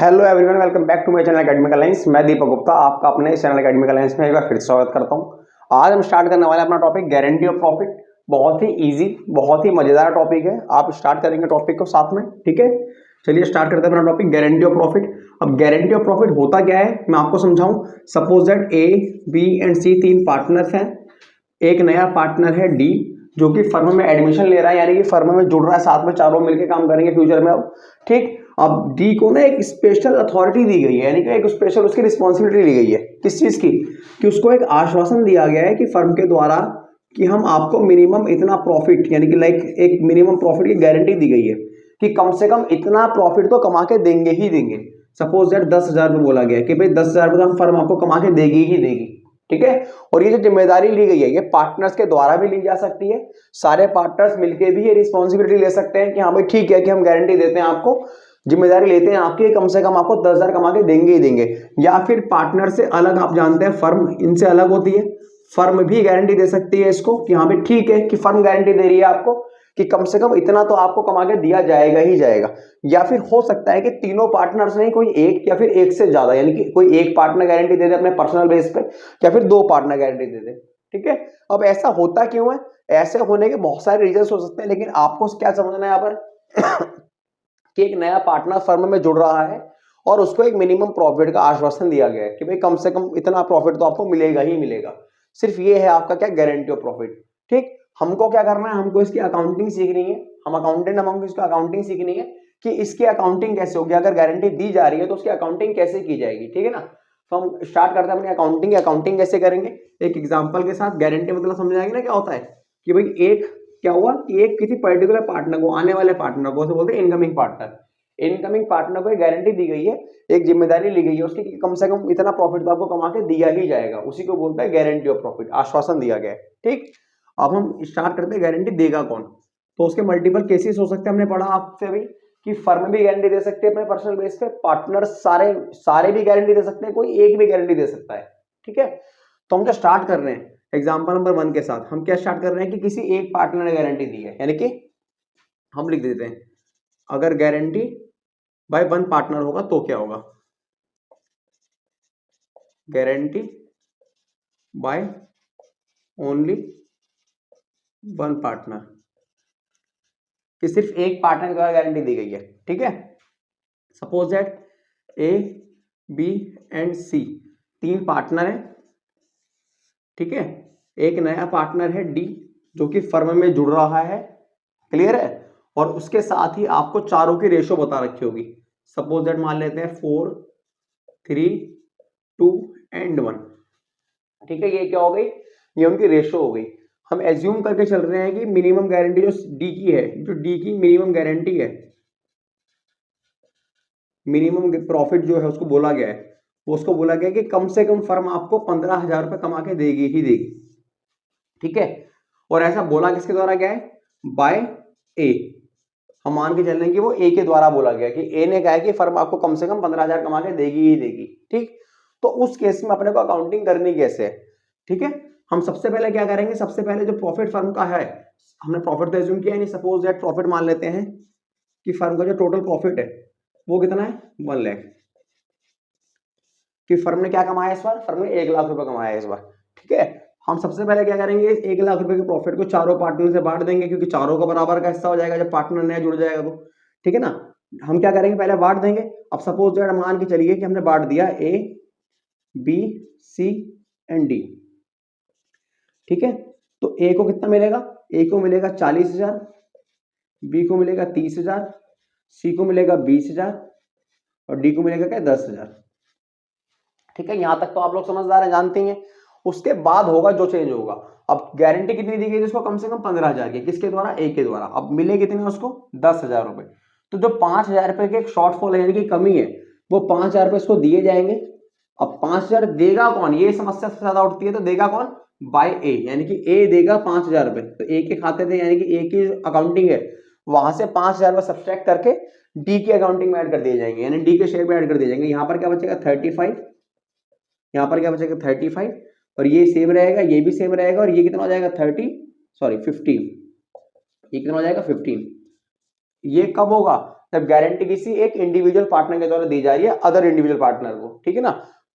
Hello everyone, welcome back to my channel academic alliance. मैं दीपक गुप्ता आपका अपने इस चैनल एकेडमिक अलायंस में एक बार फिर से स्वागत करता हूं। आज हम स्टार्ट करने वाले हैं अपना टॉपिक गारंटी ऑफ प्रॉफिट। बहुत ही इजी, बहुत ही मजेदार टॉपिक है। आप स्टार्ट करेंगे टॉपिक को साथ में, ठीक है। चलिए स्टार्ट करते हैं अपना टॉपिक गारंटी ऑफ प्रॉफिट। अब गारंटी ऑफ प्रॉफिट होता क्या है मैं आपको समझाऊं। Suppose that A, B and C तीन पार्टनर्स हैं। एक नया पार्टनर है डी, जो कि फर्म में एडमिशन ले रहा है, यानी कि फर्म में जुड़ रहा है, साथ में चारों मिलकर काम करेंगे फ्यूचर में। अब ठीक, अब डी को ना एक स्पेशल अथॉरिटी दी गई है, यानी कि एक स्पेशल उसकी रिस्पॉन्सिबिलिटी दी गई है। किस चीज की? कि उसको एक आश्वासन दिया गया है कि फर्म के द्वारा कि हम आपको मिनिमम इतना प्रॉफिट, यानी कि लाइक एक मिनिमम प्रॉफिट की गारंटी दी गई है कि कम से कम इतना प्रॉफिट तो कमा के देंगे ही देंगे। सपोज दैट 10,000 रुपये बोला गया है कि भाई 10,000 रुपये हम फर्म आपको कमा के देगी ही देगी, ठीक है। और ये जो जिम्मेदारी ली गई है ये पार्टनर्स के द्वारा भी ली जा सकती है। सारे पार्टनर्स मिलके भी ये रिस्पॉन्सिबिलिटी ले सकते हैं कि हाँ भाई ठीक है कि हम गारंटी देते हैं आपको, जिम्मेदारी लेते हैं आपकी, कम से कम आपको 10,000 कमा के देंगे ही देंगे। या फिर पार्टनर से अलग, आप जानते हैं फर्म इनसे अलग होती है, फर्म भी गारंटी दे सकती है इसको कि हाँ भाई ठीक है कि फर्म गारंटी दे रही है आपको कि कम से कम इतना तो आपको कमा के दिया जाएगा ही जाएगा। या फिर हो सकता है कि तीनों पार्टनर्स नहीं, कोई एक या फिर एक से ज्यादा, यानी कि कोई एक पार्टनर गारंटी दे दे अपने पर्सनल बेस पे, या फिर दो पार्टनर गारंटी दे दे, ठीक है। अब ऐसा होता क्यों है? ऐसे होने के बहुत सारे रीजन हो सकते हैं, लेकिन आपको क्या समझना है यहाँ पर कि एक नया पार्टनर फर्म में जुड़ रहा है और उसको एक मिनिमम प्रॉफिट का आश्वासन दिया गया है कि भाई कम से कम इतना प्रॉफिट तो आपको मिलेगा ही मिलेगा। सिर्फ ये है आपका क्या, गारंटी ऑफ प्रॉफिट, ठीक। हमको क्या करना है, हमको इसकी अकाउंटिंग सीखनी है। हम अकाउंटेंट, हमको इसकी अकाउंटिंग सीखनी है कि इसकी अकाउंटिंग कैसे होगी। अगर गारंटी दी जा रही है तो उसकी अकाउंटिंग कैसे की जाएगी, ठीक है ना। तो हम स्टार्ट करते हैं अपनी अकाउंटिंग। अकाउंटिंग कैसे करेंगे, एक एग्जांपल के साथ। गारंटी मतलब समझ आएगी ना क्या होता है कि भाई एक क्या हुआ कि एक किसी पर्टिकुलर पार्टनर को, आने वाले पार्टनर को, उसे बोलते हैं इनकमिंग पार्टनर। इनकमिंग पार्टनर को एक गारंटी दी गई है, एक जिम्मेदारी ली गई है उसकी कि कम से कम इतना प्रॉफिट तो आपको कमा के दिया ही जाएगा। उसी को बोलते हैं गारंटी ऑफ प्रॉफिट, आश्वासन दिया गया है, ठीक। अब हम स्टार्ट करते हैं गारंटी देगा कौन। तो उसके मल्टीपल केसेस हो सकते हैं, हमने पढ़ा आपसे अभी कि फर्म भी गारंटी दे सकते हैं अपने पर्सनल बेस पे, पार्टनर सारे सारे भी गारंटी दे सकते हैं, कोई एक भी गारंटी दे सकता है, ठीक है। तो हम क्या स्टार्ट कर रहे हैं एग्जांपल नंबर 1 के साथ। हम क्या स्टार्ट कर रहे हैं कि किसी एक पार्टनर ने गारंटी दी है, यानी कि हम लिख देते हैं अगर गारंटी बाय वन पार्टनर होगा तो क्या होगा, guarantee by only one partner, कि सिर्फ एक पार्टनर के द्वारा गारंटी दी गई है, ठीक है। Suppose that A, B and C तीन पार्टनर है, ठीक है। एक नया पार्टनर है डी, जो कि फर्म में जुड़ रहा है, क्लियर है। और उसके साथ ही आपको चारों की रेशो बता रखी होगी। सपोज दैट मान लेते हैं 4, 3, 2 एंड 1, ठीक है। ये क्या हो गई, ये उनकी रेशो हो गई। हम एज्यूम करके चल रहे हैं कि मिनिमम गारंटी जो डी की है, जो डी की मिनिमम गारंटी है, मिनिमम प्रॉफिट जो है उसको बोला गया है, वो उसको बोला गया है कि कम से कम फर्म आपको 15,000 रुपए कमा के देगी ही देगी, ठीक है। और ऐसा बोला किसके द्वारा गया है, बाय ए। हम मान के चल रहे हैं कि वो ए के द्वारा बोला गया कि ए ने कहा है कि फर्म आपको कम से कम 15,000 कमा के देगी ही देगी, ठीक। तो उस केस में अपने को अकाउंटिंग करनी कैसे है, ठीक है। हम सबसे पहले क्या करेंगे, सबसे पहले जो प्रॉफिट फर्म का है, हमने प्रॉफिट तो एज्यूम किया नहीं। सपोज दैट प्रॉफिट मान लेते हैं कि फर्म का जो टोटल प्रॉफिट है वो कितना है, 1 लाख। कि फर्म ने क्या कमाया इस बार, फर्म ने 1 लाख रुपए कमाया इस बार, ठीक है। हम सबसे पहले क्या करेंगे, 1 लाख रुपए के प्रॉफिट को चारों पार्टनर से बांट देंगे, क्योंकि चारों का बराबर का हिस्सा हो जाएगा जब पार्टनर नया जुड़ जाएगा तो, ठीक है ना। हम क्या करेंगे, पहले बांट देंगे। अब सपोज दैट मान के चलिए कि हमने बांट दिया A, B, C and D, ठीक है। तो ए को कितना मिलेगा, ए को मिलेगा 40,000, बी को मिलेगा 30,000, सी को मिलेगा 20,000 और डी को मिलेगा क्या, 10,000, ठीक है। यहां तक तो आप लोग समझदार हैं, जानते हैं। उसके बाद होगा जो चेंज होगा। अब गारंटी कितनी दी गई थी उसको, कम से कम 15,000 की, किसके द्वारा, ए के द्वारा। अब मिले कितने उसको, 10,000 रुपए। तो जो 5,000 रुपए के एक शॉर्टफॉल है, यानी कि कमी है, वो 5,000 रुपए इसको दिए जाएंगे। अब 5,000 देगा कौन, ये समस्या सबसे ज्यादा उठती है। तो देगा कौन, बाय ए, यानी कि ए देगा 5,000 रुपए। तो ए के खाते थे, यानी कि ए की अकाउंटिंग है, वहां से 5,000 रुपए सब्सट्रैक्ट करके डी की अकाउंटिंग में ऐड कर दिए जाएंगे, यानी डी के शेयर में ऐड कर दिए जाएंगे। यहाँ पर क्या बचेगा, 35, यहाँ पर क्या बचेगा 35, और ये सेम रहेगा, ये भी सेम रहेगा, और ये कितना हो जाएगा 15, ये कितना हो जाएगा 15। ये कब होगा, जब गारंटी किसी एक इंडिविजुअल पार्टनर के द्वारा दी जा रही है अदर इंडिविजुअल पार्टनर को, ठीक है ना।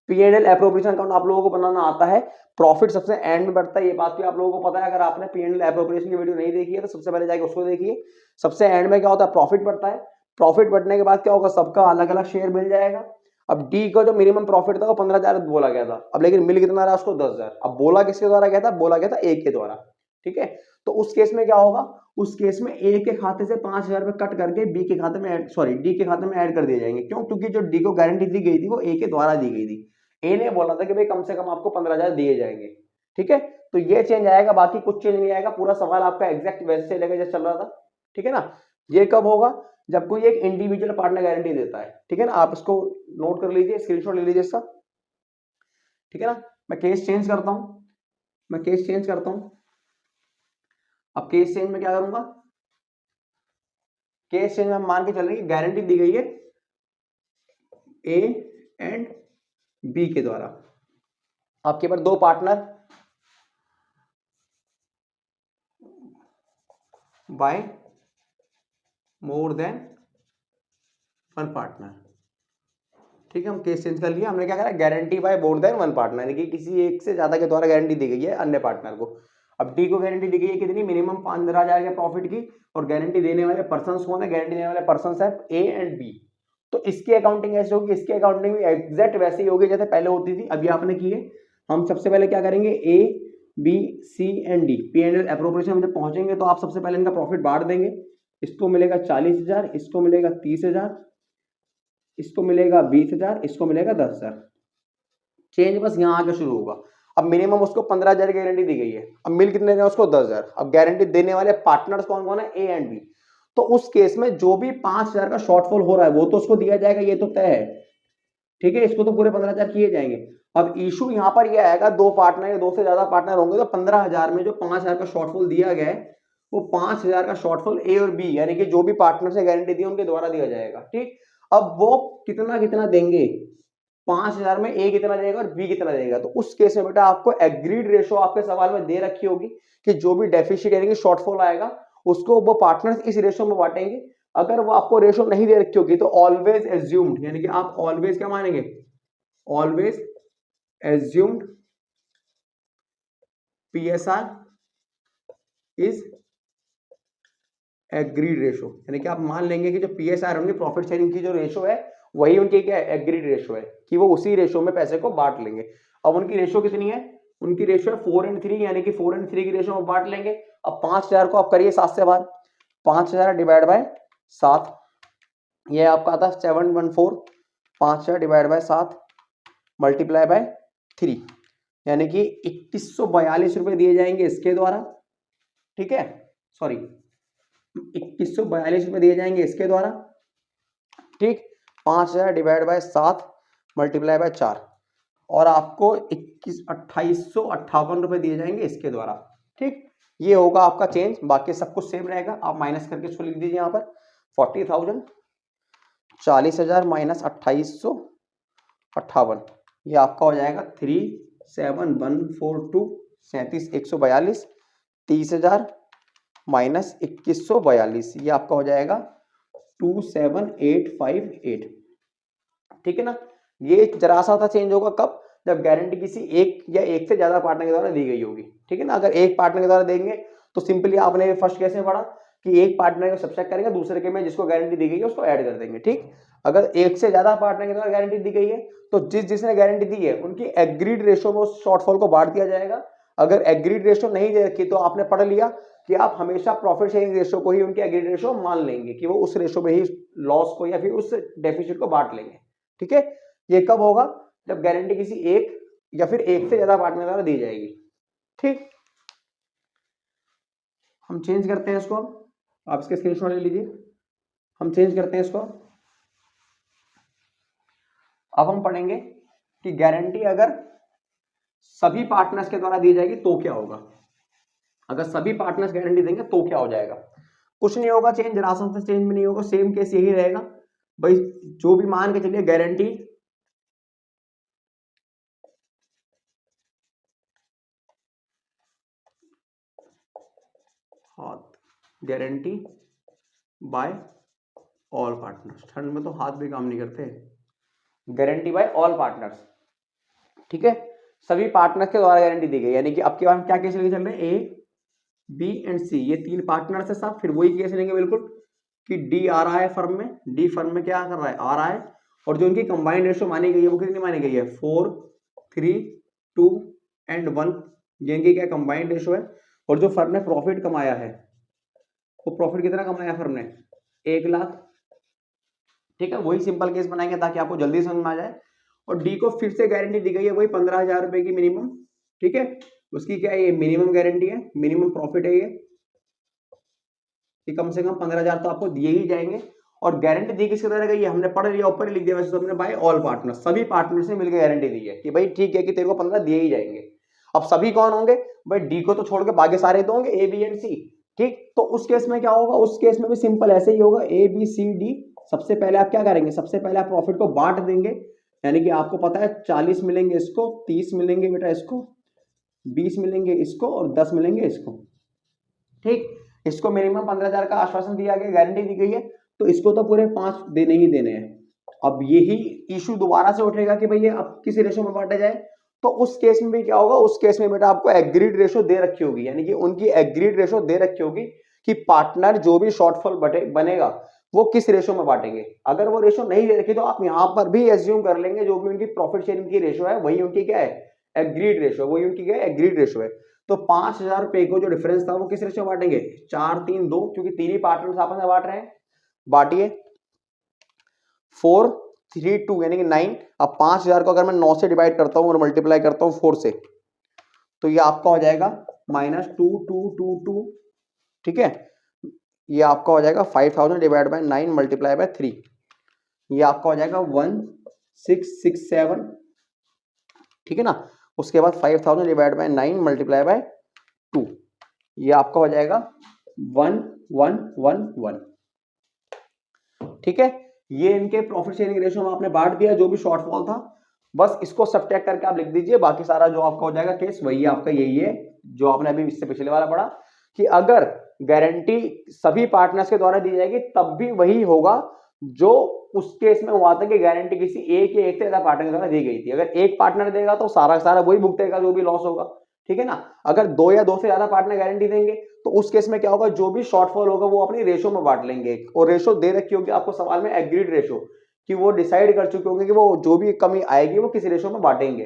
P&L एप्रोप्रिएशन अकाउंट आप लोगों को बनाना आता है, प्रॉफिट सबसे एंड में बढ़ता है, ये बात भी आप लोगों को पता है। अगर आपने P&L एप्रोप्रिएशन की वीडियो नहीं देखी है तो सबसे पहले जाके उसको देखिए। सबसे एंड में क्या होता है, प्रॉफिट बढ़ता है, प्रॉफिट बढ़ने के बाद क्या होगा, सबका अलग अलग शेयर मिल जाएगा। अब डी का जो मिनिमम प्रॉफिट था वो 15,000 बोला गया था, अब लेकिन मिल कितना रहा उसको 10,000। अब बोला किसके द्वारा गया था, बोला गया था ए के द्वारा, ठीक है। तो उस केस में क्या होगा, उस केस में ए के खाते से 5,000 रुपए कट करके बी के खाते में सॉरी डी के खाते में ऐड कर दिए जाएंगे। क्यों, क्योंकि जो डी को गारंटी दी गई थी वो ए के द्वारा दी गई थी। ए ने बोला था कि भाई कम से कम आपको 15,000 दिए जाएंगे, ठीक है। तो ये चेंज आएगा, बाकी कुछ चेंज नहीं आएगा, पूरा सवाल आपका एग्जैक्ट वैसे चलेगा जैसे चल रहा था, ठीक है ना। ये कब होगा, जब कोई एक इंडिविजुअल पार्टनर गारंटी देता है, ठीक है ना। आप इसको नोट कर लीजिए, स्क्रीनशॉट ले लीजिए इसका, ठीक है ना। मैं केस चेंज करता हूं, मैं केस चेंज करता हूं। अब केस चेंज में क्या करूंगा, केस चेंज में हम मान के चल रहे हैं गारंटी दी गई है ए एंड बी के द्वारा। आपके पास दो partner by more than one partner, ठीक है। हम केस चेंज कर लिया, हमने क्या करा, guarantee bye more than one partner, यानी कि किसी एक से ज्यादा के द्वारा गारंटी दी गई है अन्य पार्टनर को। अब डी को गारंटी दी गई है कितनी, मिनिमम 15,000 के प्रॉफिट की, और गारंटी देने वाले पर्सन कौन है, गारंटी देने वाले पर्सन है ए एंड बी। तो इसकी अकाउंटिंग ऐसे होगी, इसकी अकाउंटिंग भी एग्जैक्ट वैसे ही होगी जैसे पहले होती थी, अभी आपने की है। हम सबसे पहले क्या करेंगे, A B C and D, P&L appropriation में जब पहुंचेंगे तो आप सबसे पहले इनका प्रॉफिट बांट देंगे। इसको मिलेगा 40,000, इसको मिलेगा 30,000, इसको मिलेगा 20,000, इसको मिलेगा 10,000। चेंज बस यहाँ आके शुरू होगा। अब मिनिमम उसको 15,000 की गारंटी दी गई है, अब मिल कितने रहे उसको 10,000। अब गारंटी देने वाले पार्टनर्स कौन कौन है, ए एंड बी। तो उस केस में जो भी 5,000 का शॉर्टफॉल हो रहा है वो तो उसको दिया जाएगा, ये तो तय है, ठीक है। इसको तो पूरे 15,000 किए जाएंगे। अब इशू यहाँ पर यह आएगा, दो पार्टनर या दो से ज्यादा पार्टनर होंगे तो 15,000 में जो 5,000 का शॉर्टफॉल दिया गया है वो 5,000 का शॉर्टफॉल ए और बी यानी कि जो भी पार्टनर से गारंटी दी उनके द्वारा दिया जाएगा, ठीक। अब वो कितना कितना देंगे, 5,000 में ए कितना देगा और बी कितना देगा। तो उस केस में बेटा आपको एग्रीड रेशो आपके सवाल में दे रखी होगी कि जो भी डेफिशिट यानी कि शॉर्टफॉल आएगा उसको वो पार्टनर्स इस रेशो में बांटेंगे। अगर वो आपको रेशो नहीं दे रखी होगी तो ऑलवेज एज्यूम्ड, यानी कि आप ऑलवेज क्या मानेंगे, always assumed PSR is agreed ratio, यानी कि आप मान लेंगे कि जो PSR होंगे प्रॉफिट शेयरिंग की जो रेशो है वही उनकी क्या एग्रीड रेशो है, कि वो उसी रेशो में पैसे को बांट लेंगे। अब उनकी रेशो कितनी है, उनकी रेशो है 4:3, यानी कि 4:3 की रेशो में बांट लेंगे। अब 5,000 को आप करिए 7 से बाहर, 5,000 डिवाइड बाय 7, ये आपका आता है 714, 5,000 डिवाइड बाय 7 मल्टीप्लाई बाय 3, यानी कि 2142 रुपए दिए जाएंगे इसके द्वारा, ठीक है। सॉरी 2142 रुपए दिए जाएंगे इसके द्वारा, ठीक। 5,000 डिवाइड बाय 7 मल्टीप्लाई बाय 4, और आपको 2858 रुपए दिए जाएंगे इसके द्वारा, ठीक। ये होगा आपका चेंज, बाकी सब कुछ सेम रहेगा। आप माइनस करके इसको लिख दीजिए यहाँ पर 40,000, 40,000 माइनस 2858, ये आपका हो जाएगा 37,142, 37,142, 30,000 माइनस 2,142, ये आपका हो जाएगा 27,858, ठीक है ना। ये जरा सा चेंज होगा कब, जब गारंटी किसी एक या एक से ज्यादा पार्टनर के द्वारा दी गई होगी, ठीक है ना। अगर एक पार्टनर के द्वारा देंगे तो सिंपली आपने फर्स्ट केस में पढ़ा कि एक पार्टनर को सब्सट्रैक्ट करेंगे, दूसरे के में जिसको गारंटी दी गई है उसको ऐड कर देंगे, ठीक। अगर एक से ज्यादा पार्टनर के द्वारा गारंटी दी गई है तो जिसने गारंटी दी है उनकी एग्रीड रेशो में उस शॉर्टफॉल को बांट दिया जाएगा। अगर एग्रीड रेशो नहीं दे रखी तो आपने पढ़ लिया कि आप हमेशा प्रॉफिट शेयरिंग रेशो को ही उनकी एग्रीड रेशो मान लेंगे कि वो उस रेशो में ही लॉस को या फिर उस डेफिसिट को बांट लेंगे, ठीक है। ये कब होगा, जब गारंटी किसी एक या फिर एक से ज्यादा पार्टनर द्वारा दी जाएगी, ठीक। हम चेंज करते हैं इसको, आप इसके स्क्रीनशॉट ले लीजिए। हम चेंज करते हैं इसको। अब हम पढ़ेंगे कि गारंटी अगर सभी पार्टनर्स के द्वारा दी जाएगी तो क्या होगा। अगर सभी पार्टनर्स गारंटी देंगे तो क्या हो जाएगा, कुछ नहीं होगा चेंज, राशन से चेंज भी नहीं होगा, सेम केस यही रहेगा भाई। जो भी मान के चलिए guarantee guarantee bye all partners, ठंड में तो हाथ भी काम नहीं करते। गारंटी बाय ऑल पार्टनर्स, ठीक है, सभी पार्टनर्स के द्वारा गारंटी दी गई। यानी कि आपके पास क्या केस लेके चल रहे हैं, ए बी एंड सी, ये 3 पार्टनर्स है साहब। फिर वही केस लेंगे बिल्कुल कि डी आ रहा है फर्म में, डी फर्म में क्या कर रहा है, आ रहा है, और जो उनकी कंबाइंड रेशो मानी गई है वो कितनी मानी गई है, 4 3 2 एंड 1, ये इनकी क्या कंबाइंड रेशो है। और जो फर्म ने प्रॉफिट कमाया है, वो प्रॉफिट कितना कमाया फर्म ने, 1 लाख, ठीक है। वही सिंपल केस बनाएंगे ताकि आपको जल्दी समझ में आ जाए। और डी को फिर से गारंटी दी गई है वही 15,000 रुपए की मिनिमम, ठीक है। उसकी क्या है, ये मिनिमम गारंटी है, मिनिमम प्रॉफिट है ये कि कम से कम 15,000 तो आपको दिए ही जाएंगे। और गारंटी दी किसके द्वारा गई है, हमने पढ़ लिया, ऊपर ही लिख दिया वैसे तो हमने, बाय ऑल पार्टनर, सभी पार्टनर से मिलकर गारंटी दी है कि भाई ठीक है कि तेरे को 15 दिए ही जाएंगे। अब सभी कौन होंगे भाई, डी को तो छोड़ के बाकी सारे तो होंगे, ए बी एंड सी, ठीक। तो उस केस में क्या होगा, उस केस में भी सिंपल ऐसे ही होगा, ए बी सी डी। सबसे पहले आप क्या करेंगे, सबसे पहले आप प्रॉफिट को बांट देंगे। यानी कि आपको पता है 40 मिलेंगे इसको, 30 मिलेंगे बेटा इसको, 20 मिलेंगे इसको और 10 मिलेंगे इसको, ठीक। इसको मिनिमम 15,000 का आश्वासन दिया गया, गारंटी दी गई है, तो इसको तो पूरे 5 देने ही देने हैं। अब यही इशू दोबारा से उठेगा कि भैया अब किसी रेशो में बांटा जाए, तो उस केस में भी क्या होगा, उस केस में बेटा आपको एग्रीड रेशो दे रखी होगी, यानी कि उनकी एग्रीड रेशो दे रखी होगी कि पार्टनर जो भी शॉर्टफॉल बनेगा वो किस रेशो में बांटेंगे। अगर वो रेशो नहीं दे रखी तो आप यहां पर भी एज्यूम कर लेंगे जो भी उनकी प्रॉफिट शेयरिंग की रेशो है वही उनकी क्या है, एग्रीड रेशो, वही उनकी क्या है, एग्रीड रेशो है। तो 5,000 रुपए को जो डिफरेंस था वो किस रेशो में बांटेंगे, 4 3 2, क्योंकि तीन ही पार्टनर्स आपस में बांट रहे हैं, बांटिए 4 3 2 यानी कि 9। अब 5,000 को अगर मैं 9 से डिवाइड करता हूं और मल्टीप्लाई करता हूं 4 से, तो ये आपका हो जाएगा -2 ठीक है। ये आपका हो जाएगा 5,000 डिवाइड बाय 9 मल्टीप्लाई बाय 3, ये आपका हो जाएगा 1667, ठीक है ना। उसके बाद 5,000 डिवाइड बाय 9 मल्टीप्लाई बाय 2, ये आपका हो जाएगा 1111, ठीक है। ये इनके प्रॉफिट शेयरिंग रेशो में आपने बांट दिया जो भी शॉर्टफॉल था, बस इसको सब्ट्रैक्ट करके आप लिख दीजिए, बाकी सारा जो आपका हो जाएगा केस वही आपका यही है जो आपने अभी इससे पिछले वाला पढ़ा कि अगर गारंटी सभी पार्टनर्स के द्वारा दी जाएगी तब भी वही होगा जो उस केस में हुआ था कि गारंटी किसी एक या एक से ज्यादा पार्टनर के द्वारा दी गई थी। अगर एक पार्टनर देगा तो सारा सारा वही भुगतेगा जो भी लॉस होगा, ठीक है ना। अगर 2 या 2 से ज्यादा पार्टनर गारंटी देंगे तो उस केस में क्या होगा, जो भी शॉर्टफॉल होगा वो अपनी रेशो में बांट लेंगे। और रेशो दे रखी होगी आपको सवाल में, एग्रीड रेशो, कि वो डिसाइड कर चुके होंगे कि वो जो भी कमी आएगी वो किस रेशो में बांटेंगे,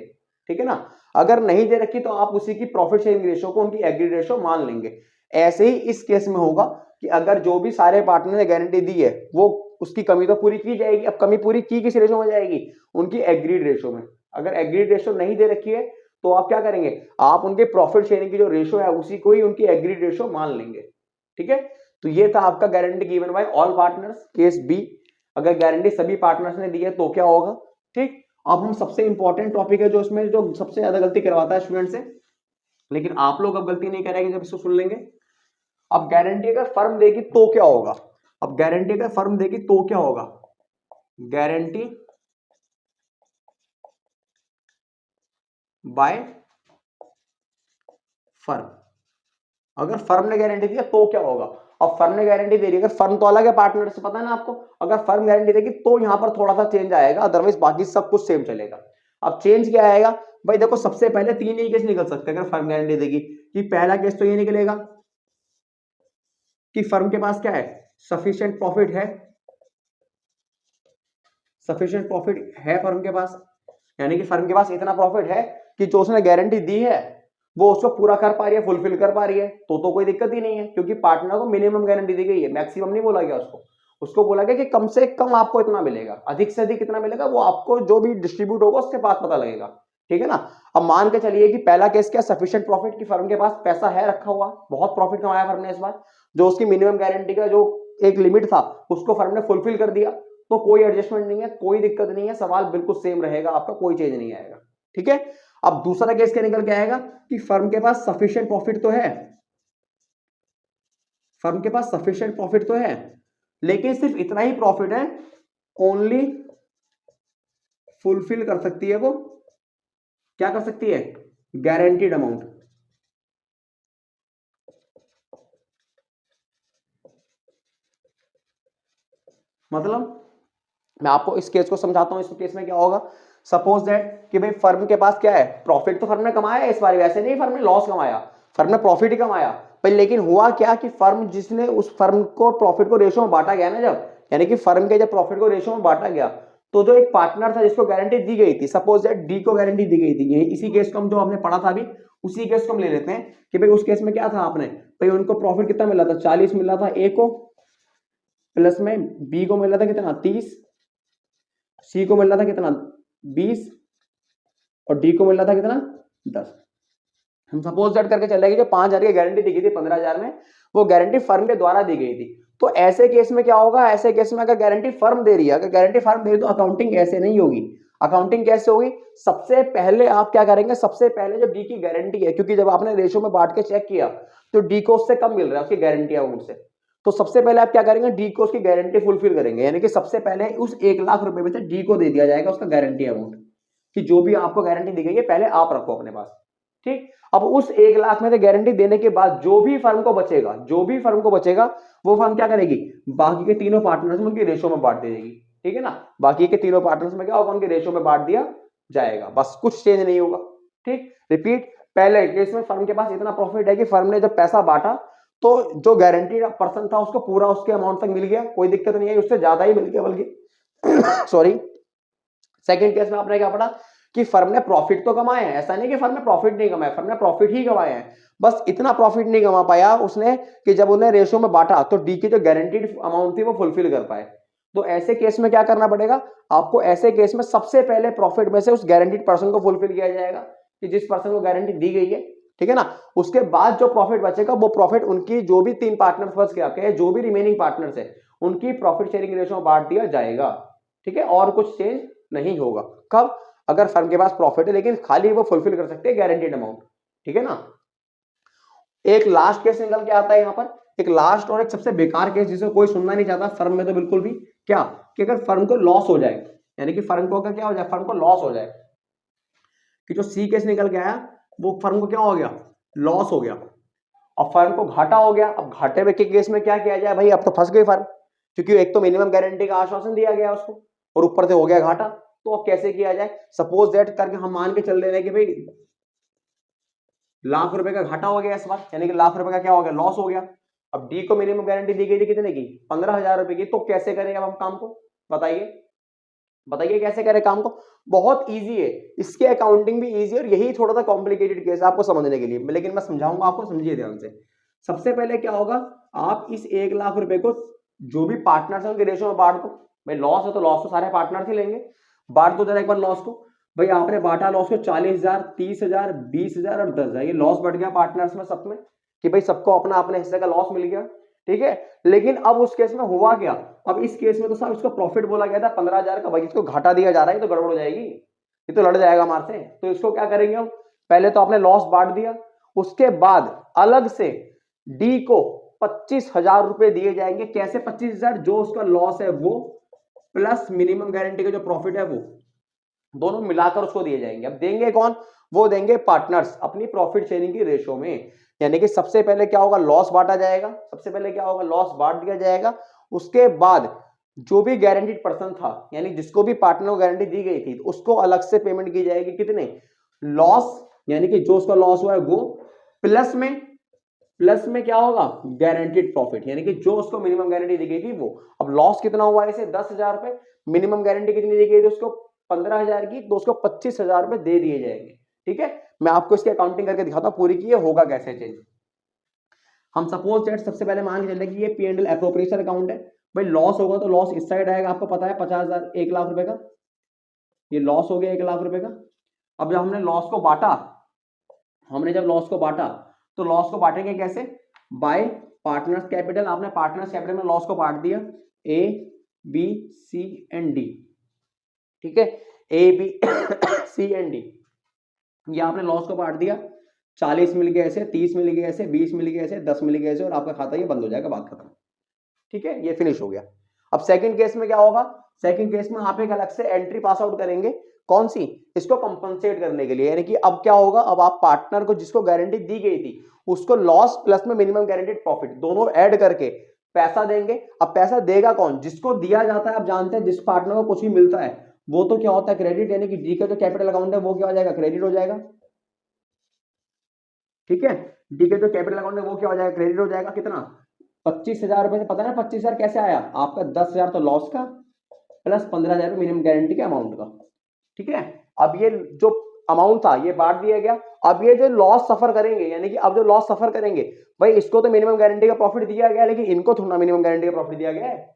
ठीक है ना। अगर नहीं दे रखी तो आप उसी की प्रॉफिट शेयरिंग रेशो को उनकी एग्रीड रेशो मान लेंगे। ऐसे ही इस केस में होगा कि अगर जो भी सारे पार्टनर ने गारंटी दी है वो उसकी कमी तो पूरी की जाएगी। अब कमी पूरी की किस रेशो में जाएगी, उनकी एग्रीड रेशो में। अगर एग्रीड रेशो नहीं दे रखी है तो आप क्या करेंगे, आप उनके प्रॉफिट शेयरिंग की जो रेशो है उसी को ही उनकी एग्रीड रेशो मान लेंगे, ठीक है। तो ये था आपका guarantee given by all partners, case B. अगर गारंटी सभी पार्टनर्स ने दी है तो क्या होगा, ठीक। अब हम सबसे इंपॉर्टेंट टॉपिक है जो इसमें जो सबसे ज्यादा गलती करवाता है स्टूडेंट से, लेकिन आप लोग अब गलती नहीं करेंगे जब इसको सुन लेंगे। अब गारंटी अगर फर्म देगी तो क्या होगा, अब गारंटी अगर फर्म देगी तो क्या होगा, गारंटी बाय फर्म। अगर फर्म ने गारंटी दी तो क्या होगा, अब फर्म ने गारंटी दे रही है, अगर फर्म तो अलग है पार्टनर से, पता है ना आपको। अगर फर्म गारंटी देगी तो यहां पर थोड़ा सा चेंज आएगा, अदरवाइज बाकी सब कुछ सेम चलेगा। अब चेंज क्या आएगा भाई, देखो सबसे पहले 3 ही केस निकल सकते हैं अगर फर्म गारंटी देगी। कि पहला केस तो ये निकलेगा कि फर्म के पास क्या है, सफिशिएंट प्रॉफिट है, सफिशिएंट प्रॉफिट है फर्म के पास, यानी कि फर्म के पास इतना प्रॉफिट है कि जो उसने गारंटी दी है वो उसको पूरा कर पा रही है, फुलफिल कर पा रही है, तो कोई दिक्कत ही नहीं है, क्योंकि पार्टनर को मिनिमम गारंटी दी गई है, मैक्सिमम नहीं बोला गया उसको। उसको बोला गया कि कम से कम आपको इतना मिलेगा, अधिक से अधिक कितना मिलेगा वो आपको जो भी डिस्ट्रीब्यूट होगा उसके पास पता लगेगा, ठीक है ना। अब मान के चलिए कि पहला केस क्या, सफिशिएंट प्रॉफिट की फर्म के पास पैसा है रखा हुआ, बहुत प्रॉफिट कमाया फर्म ने इस बार, जो उसकी मिनिमम गारंटी का जो एक लिमिट था उसको फर्म ने फुलफिल कर दिया, तो कोई एडजस्टमेंट नहीं है, कोई दिक्कत नहीं है, सवाल बिल्कुल सेम रहेगा आपका, कोई चेंज नहीं आएगा, ठीक है। अब दूसरा केस क्या निकल के आएगा कि फर्म के पास सफिशिएंट प्रॉफिट तो है, फर्म के पास सफिशिएंट प्रॉफिट तो है, लेकिन सिर्फ इतना ही प्रॉफिट है, ओनली फुलफिल कर सकती है वो, क्या कर सकती है, गारंटीड अमाउंट। मतलब मैं आपको इस केस को समझाता हूं। इस केस में क्या होगा, सपोज दैट कि भाई फर्म के पास क्या है, प्रॉफिट तो फर्म ने कमाया है इस बार, वैसे नहीं फर्म ने लॉस कमाया, फर्म ने प्रॉफिट ही कमाया भाई। लेकिन हुआ क्या कि फर्म जिसने उस फर्म को प्रॉफिट को रेशो में बांटा गया ना, जब यानी कि फर्म के जब प्रॉफिट को रेशो में बांटा गया, तो जो एक पार्टनर था जिसको गारंटी दी गई थी, सपोज दैट डी को गारंटी दी गई थी, इसी केस को हम जो हमने पढ़ा था अभी, उसी केस को हम ले लेते हैं कि भाई उस केस में क्या था, आपने भाई उनको प्रॉफिट कितना मिला था, 40 मिला था ए को, प्लस में बी को मिला था कितना 30, सी को मिल रहा था कितना 20 और डी को मिल रहा था कितना 10। हम सपोज दैट करके चले गए जो 5,000 की गारंटी दी गई थी 15,000 में, वो गारंटी फर्म के द्वारा दी गई थी। तो ऐसे केस में क्या होगा, ऐसे केस में अगर गारंटी फर्म दे रही है, अगर गारंटी फर्म दे रही है तो अकाउंटिंग ऐसे नहीं होगी। अकाउंटिंग कैसे होगी, सबसे पहले आप क्या करेंगे, सबसे पहले जो डी की गारंटी है, क्योंकि जब आपने रेशो में बांट के चेक किया तो डी को उससे कम मिल रहा है उसकी गारंटी अमाउंट से, तो सबसे पहले आप क्या करेंगे, डी को उसकी गारंटी फुलफिल करेंगे, यानी कि सबसे पहले उस 1,00,000 रुपए में से डी को दे दिया जाएगा उसका गारंटी अमाउंट, कि जो भी आपको गारंटी दी गई है पहले आप रखो अपने पास। ठीक, अब उस 1,00,000 में से गारंटी देने के बाद जो भी फर्म को बचेगा, जो भी फर्म को बचेगा, वो फर्म क्या करेगी, बाकी के तीनों पार्टनर्स में उनकी रेशो में बांट दे देगी। ठीक है ना, बाकी के तीनों पार्टनर्स में क्या होगा, उनके रेशो में बांट दिया जाएगा, बस कुछ चेंज नहीं होगा। ठीक, रिपीट, पहले केस में फर्म के पास इतना प्रॉफिट है कि फर्म ने जब पैसा बांटा तो जो गारंटी पर्सन था उसको पूरा उसके अमाउंट तक मिल गया, कोई दिक्कत नहीं है, उससे ज्यादा ही मिल गया बल्कि सॉरी। सेकंड केस में आपने क्या पढ़ा कि फर्म ने प्रॉफिट तो कमाया है, ऐसा नहीं कि फर्म ने प्रॉफिट नहीं कमाया, फर्म ने प्रॉफिट ही कमाया है, बस इतना प्रॉफिट नहीं कमा पाया उसने कि जब उन्हें रेशो में बांटा तो डी की जो गारंटीड अमाउंट थी वो फुलफिल कर पाए। तो ऐसे केस में क्या करना पड़ेगा आपको, ऐसे केस में सबसे पहले प्रॉफिट में से उस गारंटीड पर्सन को फुलफिल किया जाएगा कि जिस पर्सन को गारंटी दी गई है। ठीक है ना, उसके बाद जो प्रॉफिट बचेगा वो प्रॉफिट उनकी जो भी 3 पार्टनर्स बच के आपके जो भी रिमेनिंग पार्टनर्स है उनकी प्रॉफिट शेयरिंग रेशो में बांट दिया जाएगा। ठीक है, और कुछ चेंज नहीं होगा। कब, अगर फर्म के पास प्रॉफिट है लेकिन खाली वो फुलफिल कर सकते हैं गारंटीड अमाउंट। ठीक है ना, एक लास्ट केस निकल के आता है यहां पर, एक लास्ट और एक सबसे बेकार केस जिसे कोई सुनना नहीं चाहता फर्म में तो बिल्कुल भी, क्या कि अगर फर्म को लॉस हो जाए, यानी कि फर्म को अगर क्या हो जाए, फर्म को लॉस हो जाए, कि जो सी केस निकल के आया वो फर्म को क्या हो गया, लॉस हो गया, और फर्म को घाटा हो गया। अब घाटे में के केस में क्या किया जाए भाई, अब तो फंस गई फर्म, क्योंकि एक तो मिनिमम गारंटी का आश्वासन दिया गया उसको और ऊपर से हो गया घाटा, तो अब कैसे किया जाए। सपोज दैट करके हम मान के चल रहे हैं कि भाई ₹1,00,000 का घाटा हो गया इस बार, यानी कि ₹1,00,000 का क्या हो गया, लॉस हो गया। अब डी को मिनिमम गारंटी दी गई थी कितने की, ₹15,000 की, तो कैसे करें अब हम काम को, बताइए बताइए कैसे करें काम को। बहुत इजी है, इसके अकाउंटिंग भी इजी है और यही थोड़ा सा कॉम्प्लिकेटेड केस है आपको समझने के लिए, लेकिन मैं समझाऊंगा आपको, समझिए ध्यान से। सबसे पहले क्या होगा, आप इस ₹1,00,000 को जो भी पार्टनर्स है उनके रेशो में बांट दो। भाई लॉस है तो लॉस तो सारे पार्टनर्स ही लेंगे, बांट दो जरा एक बार लॉस को। भाई आपने बांटा लॉस को 40,000, 30,000, 20,000 और 10,000, ये लॉस बढ़ गया पार्टनर्स में सब में, कि भाई सबको अपना अपने हिस्से का लॉस मिल गया। ठीक है, लेकिन अब उस केस में हुआ क्या, अब इस केस में तो साहब इसको प्रॉफिट बोला गया था 15,000 का, भाई इसको घाटा दिया जा रहा है, तो गड़बड़ हो जाएगी, ये तो लड़ जाएगा हमारे से। तो इसको क्या करेंगे हम, पहले तो आपने लॉस बांट दिया, उसके बाद अलग से डी को 25,000 रुपए दिए जाएंगे। कैसे 25,000, जो उसका लॉस है वो प्लस मिनिमम गारंटी का जो प्रॉफिट है वो, दोनों मिलाकर उसको दिए जाएंगे। अब देंगे कौन, वो देंगे पार्टनर्स अपनी प्रॉफिट शेयरिंग की रेशो में। यानी कि सबसे पहले क्या होगा, लॉस बांटा जाएगा, सबसे पहले क्या होगा, लॉस बांट दिया जाएगा। उसके बाद जो भी गारंटीड पर्सन था, यानी जिसको भी पार्टनर को गारंटी दी गई थी, उसको अलग से पेमेंट की जाएगी, कितने, लॉस, यानी कि जो उसका लॉस हुआ है वो, प्लस में क्या होगा, गारंटीड प्रॉफिट, यानी कि जो उसको मिनिमम गारंटी दी गई थी वो। अब लॉस कितना हुआ इसे, 10,000 रुपए, मिनिमम गारंटी कितनी दी गई थी उसको, 15,000 की, तो उसको 25,000 रुपए दे दिए जाएंगे। ठीक है, मैं आपको इसकी अकाउंटिंग करके दिखाता हूं पूरी की, ये होगा कैसे चेंज। हम सपोज दैट सबसे पहले मान के चलते कि ये P&L एप्रोप्रिएशन अकाउंट है। भाई लॉस होगा तो लॉस इस साइड आएगा, आपको पता है 50,000, 1,00,000 रुपए का, ये लॉस हो गया 1,00,000 रुपए का। अब जब हमने लॉस को बांटा, हमने जब लॉस को बांटा तो लॉस को बांटेंगे कैसे, बाय पार्टनर्स कैपिटल। आपने पार्टनर्स कैपिटल में लॉस को बांट दिया, A B C and D. ठीक है, A B C and D, ये आपने लॉस को बांट दिया, 40 मिल गया ऐसे, 30 मिल गया ऐसे, 20 मिल गया ऐसे, 10 मिल गया ऐसे, और आपका खाता ये बंद हो जाएगा, बात खत्म। ठीक है, ये फिनिश हो गया। अब सेकंड केस में क्या होगा, सेकंड केस में आप एक अलग से एंट्री पास आउट करेंगे, कौन सी, इसको कंपनसेट करने के लिए। यानी कि अब क्या होगा, अब आप पार्टनर को जिसको गारंटी दी गई थी उसको लॉस प्लस में मिनिमम गारंटीड प्रॉफिट दोनों ऐड करके पैसा देंगे। अब पैसा देगा कौन? जिसको दिया जाता है। आप जानते हैं जिस पार्टनर को कुछ भी मिलता है वो तो क्या होता है क्रेडिट, यानी कि डी का जो कैपिटल अकाउंट है वो क्या हो जाएगा? क्रेडिट हो जाएगा। ठीक है, डी का जो कैपिटल अकाउंट है वो क्या हो जाएगा? क्रेडिट हो जाएगा। कितना? 25,000 रुपए से। पता है ना 25,000 कैसे आया आपका? 10,000 तो लॉस का प्लस 15,000 मिनिमम गारंटी के अमाउंट का। ठीक है, अब ये जो अमाउंट था ये बांट दिया गया। अब ये जो लॉस सफर करेंगे, यानी कि अब जो लॉस सफर करेंगे भाई, इसको तो मिनिमम गारंटी का प्रॉफिट दिया गया, लेकिन इनको थोड़ा मिनिमम गारंटी का प्रॉफिट दिया गया है।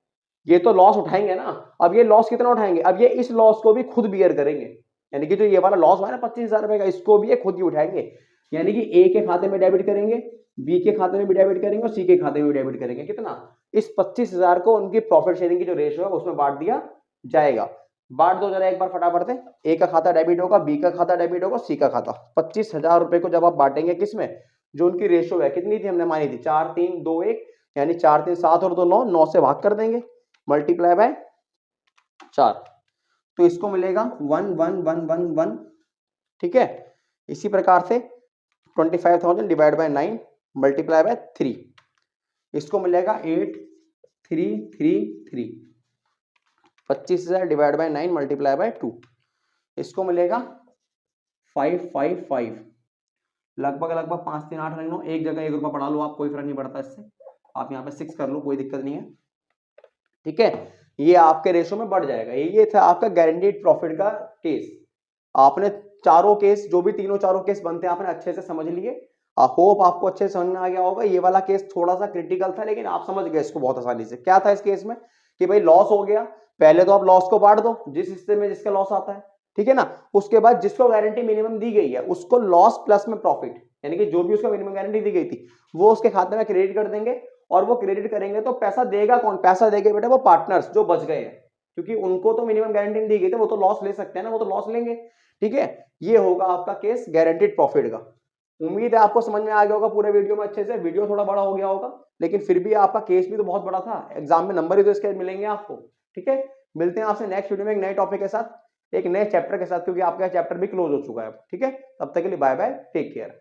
ये तो लॉस उठाएंगे ना। अब ये लॉस कितना उठाएंगे? अब ये इस लॉस को भी खुद बियर करेंगे, यानी कि जो ये वाला लॉस हुआ ना 25,000 रुपए का, इसको भी ये खुद ही उठाएंगे। यानी कि ए के खाते में डेबिट करेंगे, बी के खाते में भी डेबिट करेंगे और सी के खाते में भी डेबिट करेंगे। कितना? इस 25,000 को उनकी प्रॉफिट शेयरिंग की जो रेशियो है उसमें बांट दिया जाएगा। बांट दो जरा एक बार फटाफट से। ए का खाता डेबिट होगा, बी का खाता डेबिट होगा, सी का खाता। 25,000 रुपए को जब आप बांटेंगे किसमें? जो उनकी रेशियो है कितनी थी हमने मानी थी? 4 3 2 1, यानी 4 3 7 और 2 9, 9 से भाग कर देंगे, मल्टीप्लाई बाय 4, तो इसको मिलेगा 1 1 1 1 1। ठीक है, इसी प्रकार से 25,000 डिवाइड बाय 9 मल्टीप्लाई बाय 3, इसको मिलेगा 8 3 3 3। 25,000 डिवाइड बाय 9 मल्टीप्लाई बाय 2, इसको मिलेगा 5 5 5। लगभग लगभग 5 3 8 9, एक जगह 1 रुपया बढ़ा लो आप, कोई फर्क नहीं पड़ता इससे। आप यहाँ पे 6 कर लो, कोई दिक्कत नहीं है। ठीक है, ये आपके रेशो में बढ़ जाएगा। ये था आपका गारंटीड प्रॉफिट का केस। आपने चारों केस, जो भी तीनों चारों केस बनते हैं, आपने अच्छे से समझ लिए। होप आपको अच्छे से समझ में आ गया होगा। ये वाला केस थोड़ा सा क्रिटिकल था, लेकिन आप समझ गए इसको बहुत आसानी से। क्या था इस केस में कि भाई लॉस हो गया, पहले तो आप लॉस को बांट दो जिस हिस्से में जिसका लॉस आता है। ठीक है ना, उसके बाद जिसको गारंटी मिनिमम दी गई है उसको लॉस प्लस में प्रॉफिट, यानी कि जो भी उसका मिनिमम गारंटी दी गई थी वो उसके खाते में क्रेडिट कर देंगे। और वो क्रेडिट करेंगे तो पैसा देगा कौन? पैसा देंगे बेटा वो पार्टनर्स जो बच गए हैं, क्योंकि उनको तो मिनिमम गारंटी नहीं दी गई थी, वो तो लॉस ले सकते हैं ना, वो तो लॉस लेंगे। ठीक है, ये होगा आपका केस गारंटीड प्रॉफिट का। उम्मीद है आपको समझ में आ गया होगा पूरे वीडियो में अच्छे से। वीडियो थोड़ा बड़ा हो गया होगा, लेकिन फिर भी आपका केस भी तो बहुत बड़ा था। एग्जाम में नंबर ही तो इसके मिलेंगे आपको। ठीक है, मिलते हैं आपसे नेक्स्ट वीडियो में एक नए टॉपिक के साथ, एक नए चैप्टर के साथ, क्योंकि आपका चैप्टर भी क्लोज हो चुका है। ठीक है, तब तक के लिए बाय बाय, टेक केयर।